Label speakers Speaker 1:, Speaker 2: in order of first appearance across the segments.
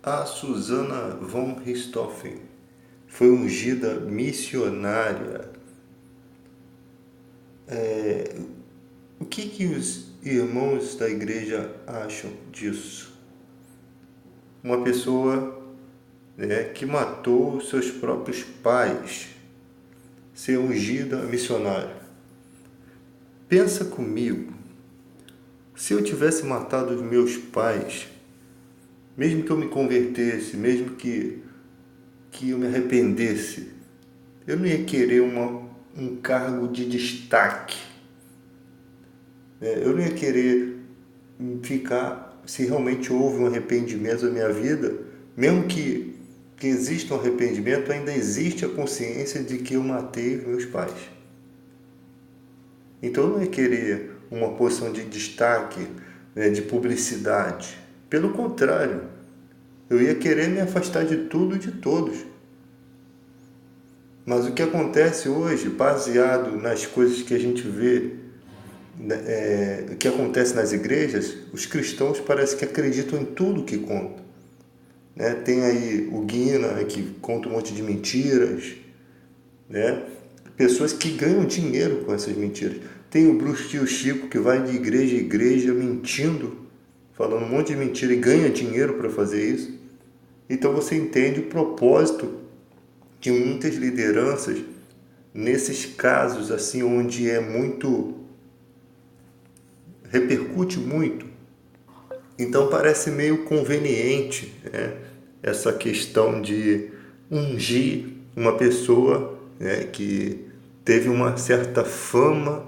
Speaker 1: A Susana von Richthofen foi ungida missionária. O que os irmãos da igreja acham disso? Uma pessoa, que matou seus próprios pais ser ungida missionária. Pensa comigo, se eu tivesse matado os meus pais, mesmo que eu me convertesse, mesmo que eu me arrependesse, eu não ia querer um cargo de destaque. Eu não ia querer ficar, se realmente houve um arrependimento na minha vida, mesmo que exista um arrependimento, ainda existe a consciência de que eu matei meus pais. Então eu não ia querer uma posição de destaque, de publicidade. Pelo contrário, eu ia querer me afastar de tudo e de todos. Mas o que acontece hoje, baseado nas coisas que a gente vê, o que acontece nas igrejas, os cristãos parece que acreditam em tudo que conta. Tem aí o Guina, que conta um monte de mentiras, pessoas que ganham dinheiro com essas mentiras. Tem o Bruxo Tio Chico, que vai de igreja em igreja mentindo, falando um monte de mentira e ganha dinheiro para fazer isso. Então você entende o propósito de muitas lideranças nesses casos assim, onde repercute muito. Então parece meio conveniente, essa questão de ungir uma pessoa, que teve uma certa fama,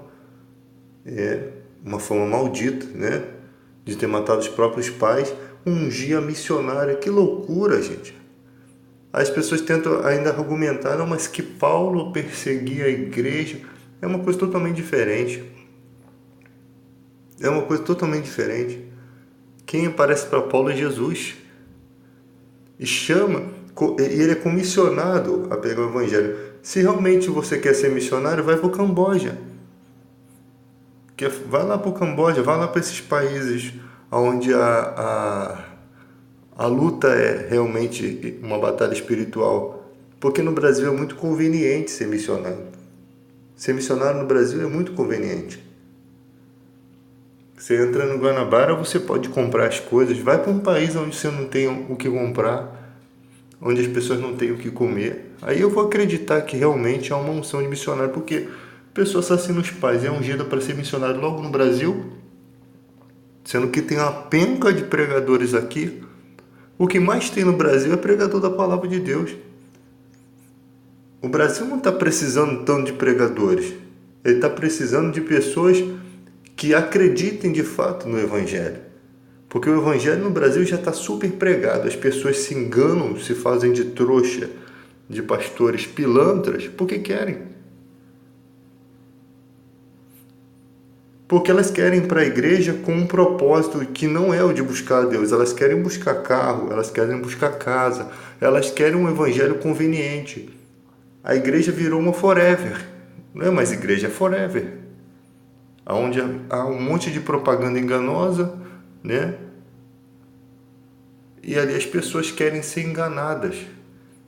Speaker 1: uma fama maldita, de ter matado os próprios pais, ungir a missionária. Que loucura, gente! As pessoas tentam ainda argumentar, não, mas que Paulo perseguia a igreja. É uma coisa totalmente diferente. Quem aparece para Paulo é Jesus. E ele é comissionado a pegar o evangelho. Se realmente você quer ser missionário, vai para o Camboja. Vai lá para o Camboja, vai lá para esses países onde a luta é realmente uma batalha espiritual. Porque no Brasil é muito conveniente ser missionário. Ser missionário no Brasil é muito conveniente. Você entra no Guanabara, você pode comprar as coisas. Vai para um país onde você não tem o que comprar, onde as pessoas não têm o que comer. Aí eu vou acreditar que realmente há uma unção de missionário, porque a pessoa assassina os pais é ungida para ser missionário logo no Brasil, sendo que tem uma penca de pregadores aqui. O que mais tem no Brasil é pregador da palavra de Deus. O Brasil não está precisando tanto de pregadores. Ele está precisando de pessoas que acreditem de fato no Evangelho. Porque o Evangelho no Brasil já está super pregado. As pessoas se enganam, se fazem de trouxa, de pastores pilantras, porque querem. Porque elas querem ir para a igreja com um propósito que não é o de buscar a Deus. Elas querem buscar carro, elas querem buscar casa, elas querem um evangelho conveniente. A igreja virou uma forever. Não é mais igreja, é forever. Onde há um monte de propaganda enganosa, E ali as pessoas querem ser enganadas.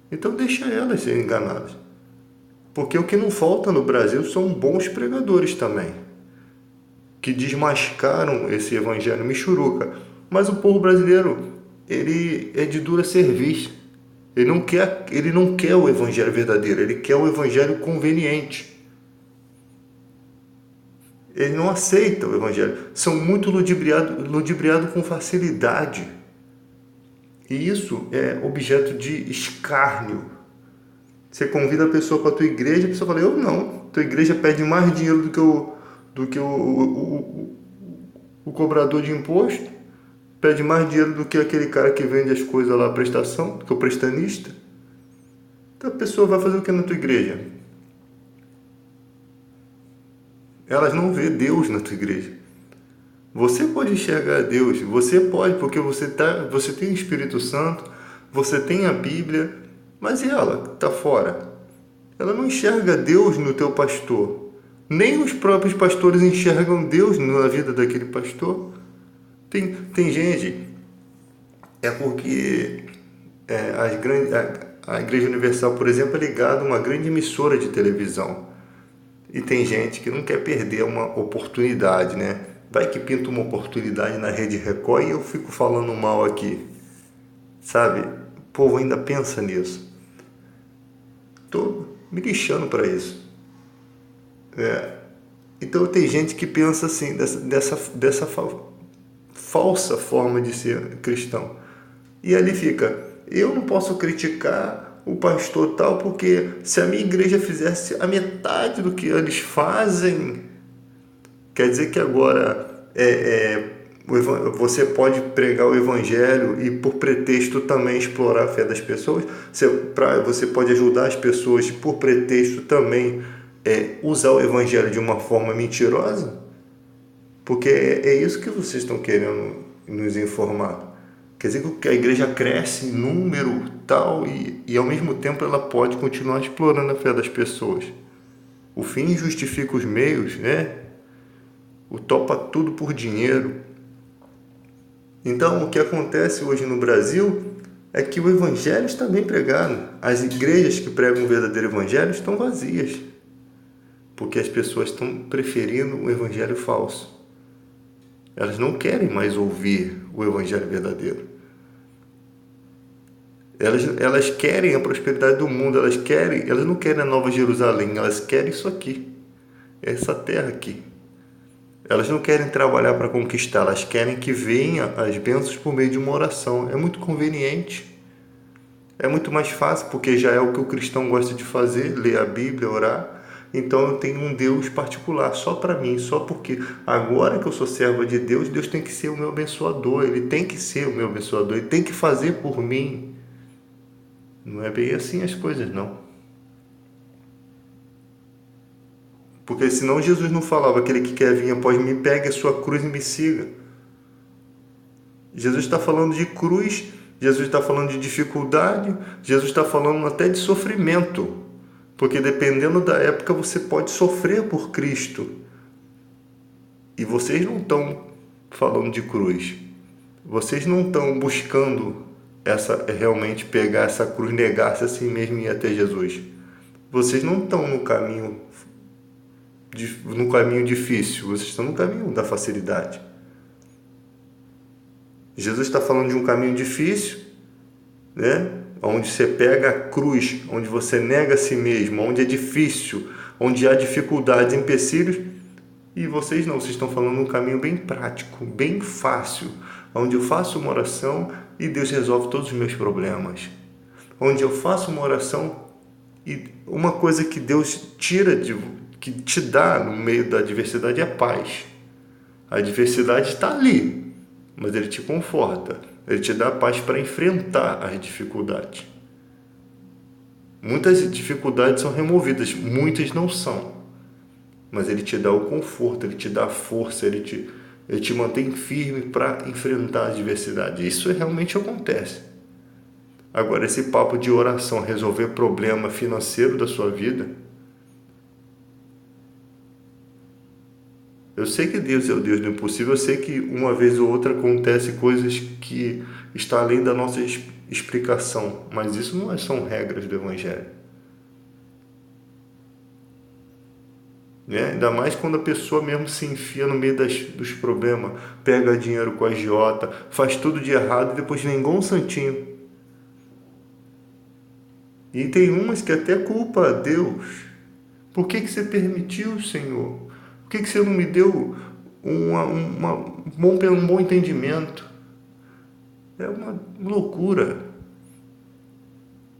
Speaker 1: Então deixa elas serem enganadas. Porque o que não falta no Brasil são bons pregadores também, que desmascaram esse evangelho michuruca. Mas o povo brasileiro, ele é de dura serviço. Ele não quer o evangelho verdadeiro, ele quer o evangelho conveniente. Ele não aceita o evangelho. São muito ludibriados com facilidade. E isso é objeto de escárnio. Você convida a pessoa para a tua igreja, a pessoa fala, eu não. Tua igreja pede mais dinheiro do que o cobrador de imposto, pede mais dinheiro do que aquele cara que vende as coisas lá, a prestação, que é o prestanista. Então a pessoa vai fazer o que na tua igreja? Elas não vê Deus na tua igreja. Você pode enxergar Deus, você pode, porque você tem o Espírito Santo, você tem a Bíblia, mas e ela está fora? Ela não enxerga Deus no teu pastor. Nem os próprios pastores enxergam Deus na vida daquele pastor. Tem gente, é porque a Igreja Universal, por exemplo, é ligada a uma grande emissora de televisão. E tem gente que não quer perder uma oportunidade, né? Vai que pinta uma oportunidade na Rede Record e eu fico falando mal aqui, sabe? O povo ainda pensa nisso. Tô me lixando para isso. Então tem gente que pensa assim, dessa falsa forma de ser cristão. E ali fica, eu não posso criticar o pastor tal, porque se a minha igreja fizesse a metade do que eles fazem, quer dizer que agora você pode pregar o evangelho e por pretexto também explorar a fé das pessoas. Você pode ajudar as pessoas e por pretexto também usar o evangelho de uma forma mentirosa, porque é isso que vocês estão querendo nos informar. Quer dizer que a igreja cresce em número tal e ao mesmo tempo ela pode continuar explorando a fé das pessoas. O fim justifica os meios, né? O topa tudo por dinheiro. Então, o que acontece hoje no Brasil é que o evangelho está bem pregado. As igrejas que pregam o verdadeiro evangelho estão vazias, porque as pessoas estão preferindo o evangelho falso. Elas não querem mais ouvir o evangelho verdadeiro. Elas querem a prosperidade do mundo, elas não querem a Nova Jerusalém, elas querem isso aqui, essa terra aqui. Elas não querem trabalhar para conquistar, elas querem que venha as bênçãos por meio de uma oração. É muito conveniente, é muito mais fácil, porque já é o que o cristão gosta de fazer, ler a Bíblia, orar. Então eu tenho um Deus particular, só para mim, só porque agora que eu sou servo de Deus, Deus tem que ser o meu abençoador, Ele tem que ser o meu abençoador, Ele tem que fazer por mim. Não é bem assim as coisas, não. Porque senão Jesus não falava, aquele que quer vir após mim, pegue a sua cruz e me siga. Jesus está falando de cruz, Jesus está falando de dificuldade, Jesus está falando até de sofrimento. Porque dependendo da época você pode sofrer por Cristo. E vocês não estão falando de cruz. Vocês não estão buscando realmente pegar essa cruz, negar-se a si mesmo e ir até Jesus. Vocês não estão no caminho difícil, vocês estão no caminho da facilidade. Jesus está falando de um caminho difícil, né? Onde você pega a cruz, onde você nega a si mesmo, onde é difícil, onde há dificuldades, empecilhos, e vocês não, vocês estão falando um caminho bem prático, bem fácil, onde eu faço uma oração e Deus resolve todos os meus problemas, onde eu faço uma oração e uma coisa que Deus que te dá no meio da adversidade é a paz. A adversidade está ali, mas Ele te conforta, Ele te dá paz para enfrentar as dificuldades. Muitas dificuldades são removidas, muitas não são, mas Ele te dá o conforto, Ele te dá a força, Ele te mantém firme para enfrentar a adversidade. Isso realmente acontece. Agora, esse papo de oração, resolver problema financeiro da sua vida, eu sei que Deus é o Deus do impossível, eu sei que uma vez ou outra acontece coisas que está além da nossa explicação, mas isso não são regras do Evangelho. Né? Ainda mais quando a pessoa mesmo se enfia no meio dos problemas, pega dinheiro com a agiota, faz tudo de errado e depois vem igual um santinho. E tem umas que até culpa a Deus. Por que você permitiu, Senhor? Por que você não me deu um bom entendimento? É uma loucura.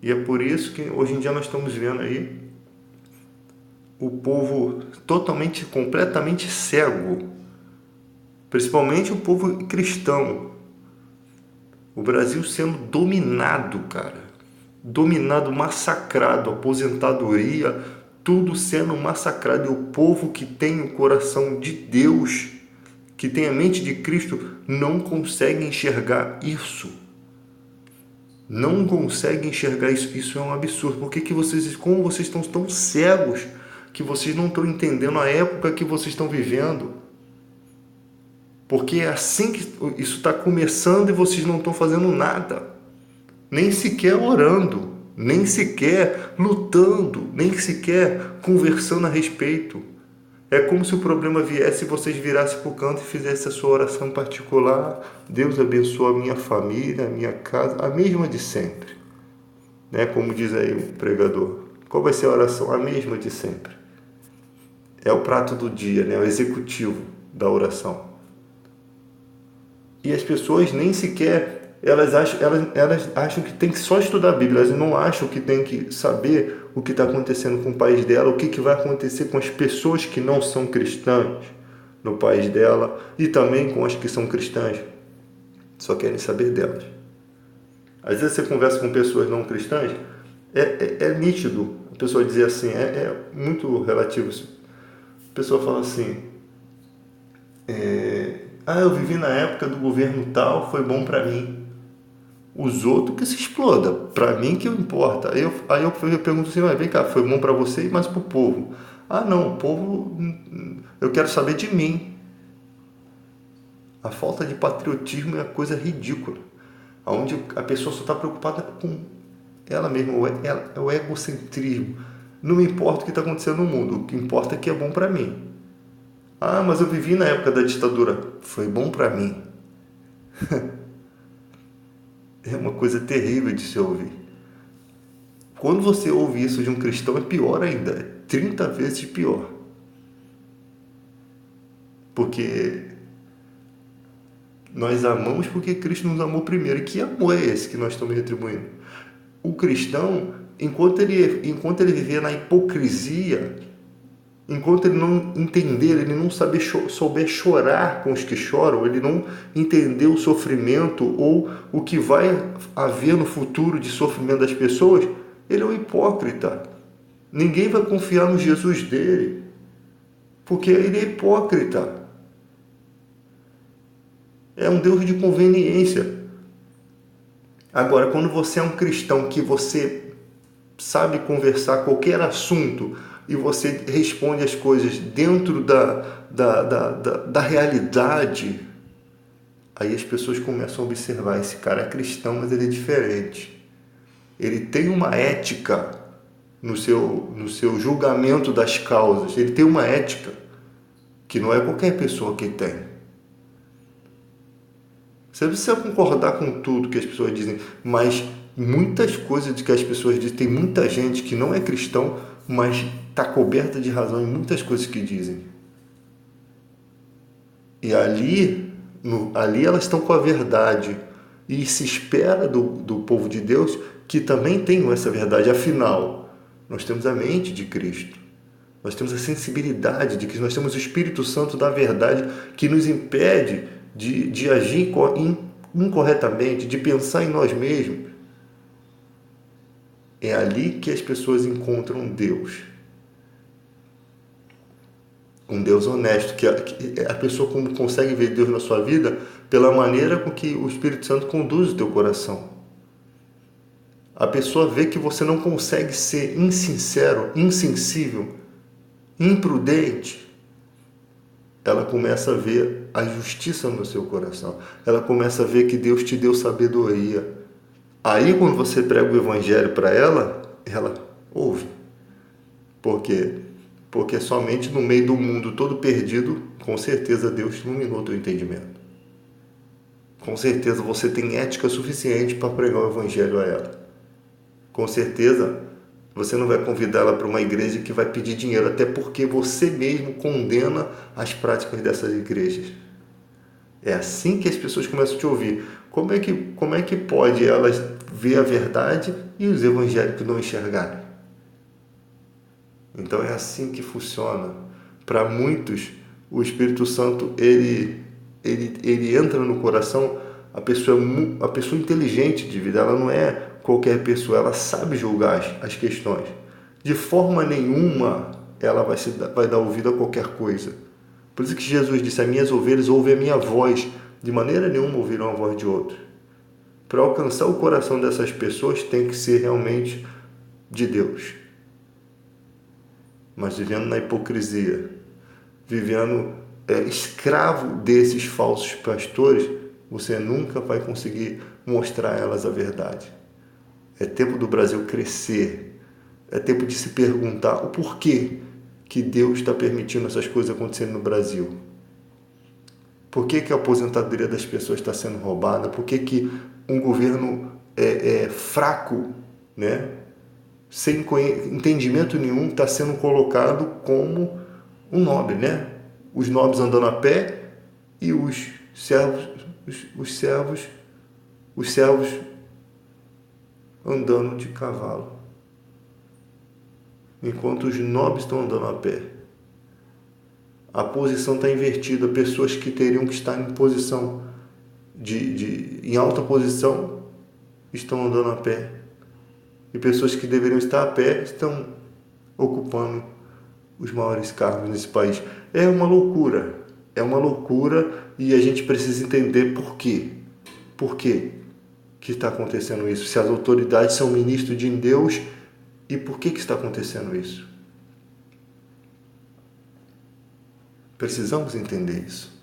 Speaker 1: E é por isso que hoje em dia nós estamos vendo aí o povo completamente cego. Principalmente o povo cristão. O Brasil sendo dominado, cara. Dominado, massacrado, aposentadoria, tudo sendo massacrado. E o povo que tem o coração de Deus, que tem a mente de Cristo, não consegue enxergar isso. Não consegue enxergar isso. Isso é um absurdo. Como vocês estão tão cegos que vocês não estão entendendo a época que vocês estão vivendo? Porque é assim que isso está começando e vocês não estão fazendo nada. nem sequer orando, nem sequer lutando, nem sequer conversando a respeito. É como se o problema viesse e vocês virassem para o canto e fizessem a sua oração particular. Deus abençoa a minha família, a minha casa, a mesma de sempre. Né? Como diz aí o pregador. Qual vai ser a oração? A mesma de sempre. É o prato do dia, né? O executivo da oração. E as pessoas nem sequer, elas acham que tem que só estudar a Bíblia, elas não acham que tem que saber o que está acontecendo com o país dela, o que vai acontecer com as pessoas que não são cristãs no país dela e também com as que são cristãs, só querem saber delas. Às vezes você conversa com pessoas não cristãs, é nítido a pessoa dizer assim, é muito relativo isso. A pessoa fala assim, eu vivi na época do governo tal, foi bom para mim. Os outros que se exploda, para mim que importa. Aí eu pergunto assim, vem cá, foi bom para você e mais para o povo. Ah não, o povo, eu quero saber de mim. A falta de patriotismo é uma coisa ridícula, onde a pessoa só está preocupada com ela mesma, é o egocentrismo. Não me importa o que está acontecendo no mundo, o que importa é que é bom para mim. Ah, mas eu vivi na época da ditadura, foi bom para mim. É uma coisa terrível de se ouvir. Quando você ouve isso de um cristão é pior ainda, é 30 vezes pior. Porque nós amamos porque Cristo nos amou primeiro. E que amor é esse que nós estamos retribuindo? O cristão, enquanto ele viver na hipocrisia, enquanto ele não entender, ele não souber chorar com os que choram, ele não entender o sofrimento ou o que vai haver no futuro de sofrimento das pessoas, ele é um hipócrita. Ninguém vai confiar no Jesus dele, porque ele é hipócrita. É um Deus de conveniência. Agora, quando você é um cristão que você sabe conversar qualquer assunto e você responde as coisas dentro da realidade, aí as pessoas começam a observar, esse cara é cristão, mas ele é diferente. Ele tem uma ética no seu julgamento das causas, ele tem uma ética que não é qualquer pessoa que tem. Você precisa concordar com tudo que as pessoas dizem, mas muitas coisas que as pessoas dizem, tem muita gente que não é cristão, mas está coberta de razão em muitas coisas que dizem. E ali elas estão com a verdade. E se espera do povo de Deus que também tenham essa verdade. Afinal, nós temos a mente de Cristo. Nós temos a sensibilidade de Cristo. Nós temos o Espírito Santo da verdade que nos impede de agir incorretamente, de pensar em nós mesmos. É ali que as pessoas encontram Deus. Um Deus honesto, que a pessoa consegue ver Deus na sua vida pela maneira com que o Espírito Santo conduz o teu coração. A pessoa vê que você não consegue ser insincero, insensível, imprudente. Ela começa a ver a justiça no seu coração. Ela começa a ver que Deus te deu sabedoria. Aí, quando você prega o evangelho para ela ouve. Por quê? Porque somente no meio do mundo todo perdido, com certeza Deus iluminou teu entendimento. Com certeza você tem ética suficiente para pregar o evangelho a ela. Com certeza você não vai convidar ela para uma igreja que vai pedir dinheiro, até porque você mesmo condena as práticas dessas igrejas. É assim que as pessoas começam a te ouvir. Como é que pode elas ver a verdade e os evangélicos não enxergarem? Então é assim que funciona. Para muitos, o Espírito Santo ele entra no coração. A pessoa inteligente de vida, ela não é qualquer pessoa, ela sabe julgar as questões. De forma nenhuma ela vai dar ouvido a qualquer coisa. Por isso que Jesus disse, as minhas ovelhas ouvem a minha voz, de maneira nenhuma ouvirão a voz de outro. Para alcançar o coração dessas pessoas tem que ser realmente de Deus. Mas vivendo na hipocrisia, vivendo escravo desses falsos pastores, você nunca vai conseguir mostrar a elas a verdade. É tempo do Brasil crescer. É tempo de se perguntar o porquê que Deus está permitindo essas coisas acontecerem no Brasil. Por que que a aposentadoria das pessoas está sendo roubada? Por que que um governo fraco, né, sem entendimento nenhum, está sendo colocado como um nobre, né? Os nobres andando a pé e os servos andando de cavalo, enquanto os nobres estão andando a pé. A posição está invertida. Pessoas que teriam que estar em posição em alta posição estão andando a pé, e pessoas que deveriam estar a pé estão ocupando os maiores cargos nesse país. É uma loucura, e a gente precisa entender por quê. Por quê que está acontecendo isso? Se as autoridades são ministros de Deus, e por que está acontecendo isso? Precisamos entender isso.